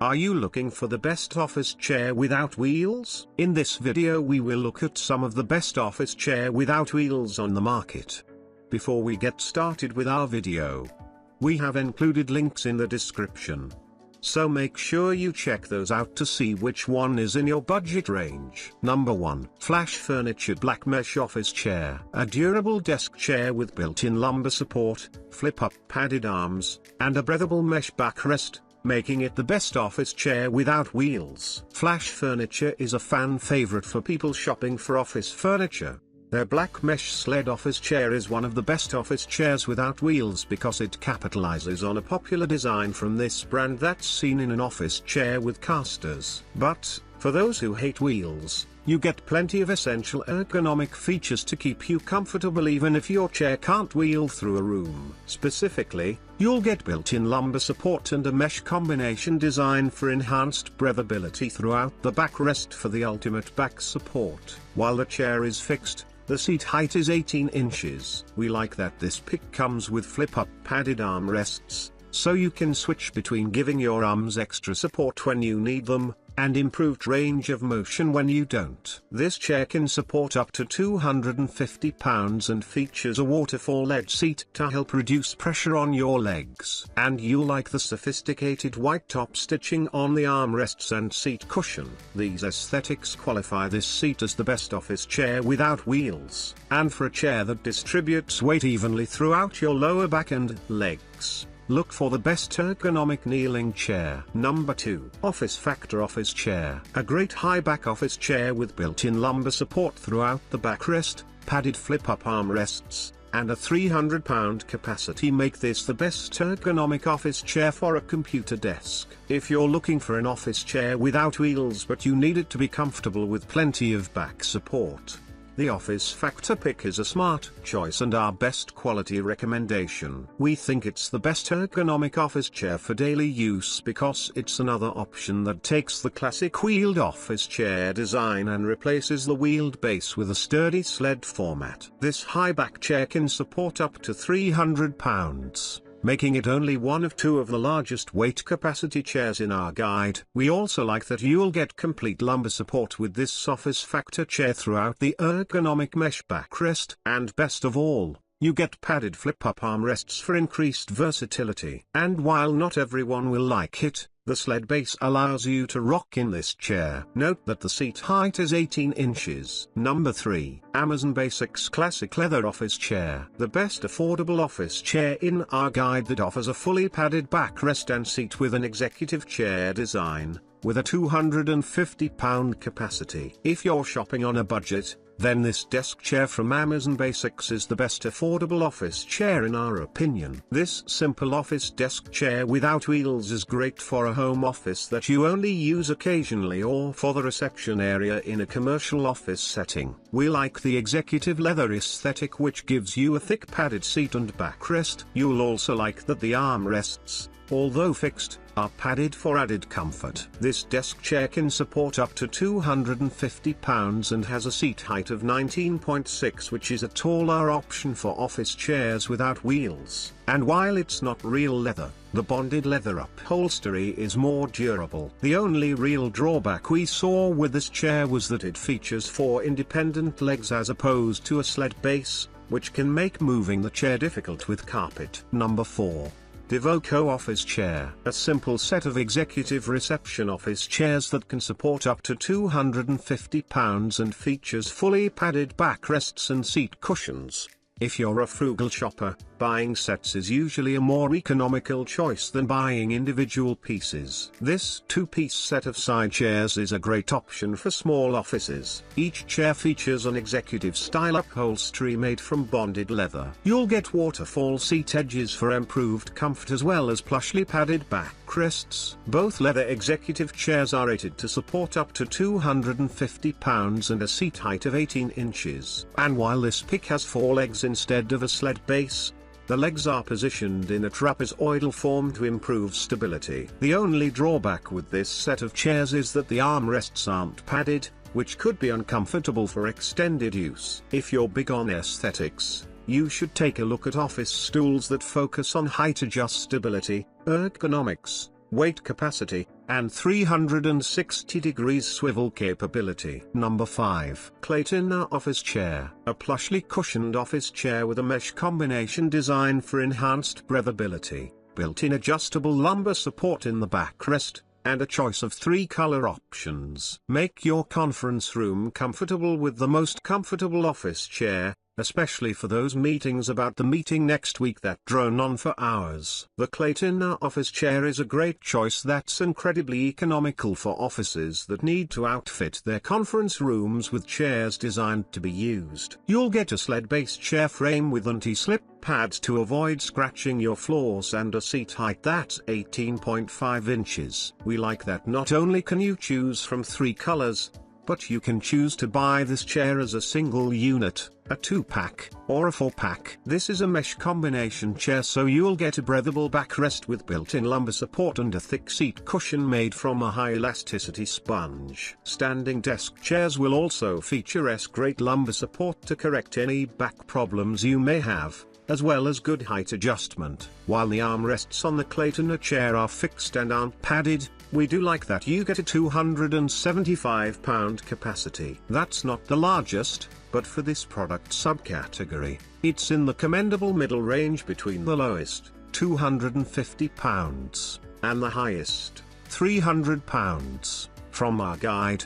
Are you looking for the best office chair without wheels? In this video we will look at some of the best office chair without wheels on the market. Before we get started with our video, we have included links in the description. So make sure you check those out to see which one is in your budget range. Number 1. Flash Furniture Black Mesh Office Chair. A durable desk chair with built-in lumbar support, flip-up padded arms, and a breathable mesh backrest, making it the best office chair without wheels. Flash Furniture is a fan favorite for people shopping for office furniture. Their black mesh sled office chair is one of the best office chairs without wheels because it capitalizes on a popular design from this brand that's seen in an office chair with casters. But, for those who hate wheels, you get plenty of essential ergonomic features to keep you comfortable even if your chair can't wheel through a room. Specifically, you'll get built-in lumbar support and a mesh combination design for enhanced breathability throughout the backrest for the ultimate back support. While the chair is fixed, the seat height is 18 inches. We like that this pick comes with flip-up padded armrests, so you can switch between giving your arms extra support when you need them, and improved range of motion when you don't. This chair can support up to 250 pounds and features a waterfall edge seat to help reduce pressure on your legs. And you'll like the sophisticated white top stitching on the armrests and seat cushion. These aesthetics qualify this seat as the best office chair without wheels, and for a chair that distributes weight evenly throughout your lower back and legs, look for the best ergonomic kneeling chair. Number 2. Office Factor Office Chair. A great high back office chair with built-in lumbar support throughout the backrest, padded flip-up armrests, and a 300-pound capacity make this the best ergonomic office chair for a computer desk. If you're looking for an office chair without wheels but you need it to be comfortable with plenty of back support, the Office Factor pick is a smart choice and our best quality recommendation. We think it's the best ergonomic office chair for daily use because it's another option that takes the classic wheeled office chair design and replaces the wheeled base with a sturdy sled format. This high back chair can support up to 300 pounds. Making it only one of two of the largest weight capacity chairs in our guide. We also like that you'll get complete lumbar support with this Office Factor chair throughout the ergonomic mesh backrest. And best of all, you get padded flip-up armrests for increased versatility. And while not everyone will like it, the sled base allows you to rock in this chair. Note that the seat height is 18 inches. Number 3. Amazon Basics Classic Leather Office Chair. The best affordable office chair in our guide that offers a fully padded backrest and seat with an executive chair design, with a 250-pound capacity. If you're shopping on a budget, then this desk chair from Amazon Basics is the best affordable office chair in our opinion. This simple office desk chair without wheels is great for a home office that you only use occasionally or for the reception area in a commercial office setting. We like the executive leather aesthetic which gives you a thick padded seat and backrest. You'll also like that the armrests, although fixed, are padded for added comfort. This desk chair can support up to 250 pounds and has a seat height of 19.6, which is a taller option for office chairs without wheels. And while it's not real leather, the bonded leather upholstery is more durable. The only real drawback we saw with this chair was that it features 4 independent legs as opposed to a sled base, which can make moving the chair difficult with carpet. Number 4. Devoko Office Chair. A simple set of executive reception office chairs that can support up to 250 pounds and features fully padded backrests and seat cushions. If you're a frugal shopper, buying sets is usually a more economical choice than buying individual pieces. This 2-piece set of side chairs is a great option for small offices. Each chair features an executive-style upholstery made from bonded leather. You'll get waterfall seat edges for improved comfort as well as plushly padded backrests. Both leather executive chairs are rated to support up to 250 pounds and a seat height of 18 inches. And while this pick has 4 legs instead of a sled base, the legs are positioned in a trapezoidal form to improve stability. The only drawback with this set of chairs is that the armrests aren't padded, which could be uncomfortable for extended use. If you're big on aesthetics, you should take a look at office stools that focus on height adjustability, ergonomics, weight capacity, and 360 degrees swivel capability. Number 5. Clatina Office Chair. A plushly cushioned office chair with a mesh combination designed for enhanced breathability, built-in adjustable lumbar support in the backrest, and a choice of 3 color options. Make your conference room comfortable with the most comfortable office chair, especially for those meetings about the meeting next week that drone on for hours. The Clatina office chair is a great choice that's incredibly economical for offices that need to outfit their conference rooms with chairs designed to be used. You'll get a sled-based chair frame with anti-slip pads to avoid scratching your floors and a seat height that's 18.5 inches. We like that not only can you choose from 3 colors, but you can choose to buy this chair as a single unit, a 2-pack, or a 4-pack. This is a mesh combination chair, so you'll get a breathable backrest with built-in lumbar support and a thick seat cushion made from a high elasticity sponge. Standing desk chairs will also feature great lumbar support to correct any back problems you may have, as well as good height adjustment. While the armrests on the Clatina chair are fixed and aren't padded, we do like that you get a 275-pound capacity. That's not the largest, but for this product subcategory, it's in the commendable middle range between the lowest, 250 pounds, and the highest, 300 pounds. From our guide,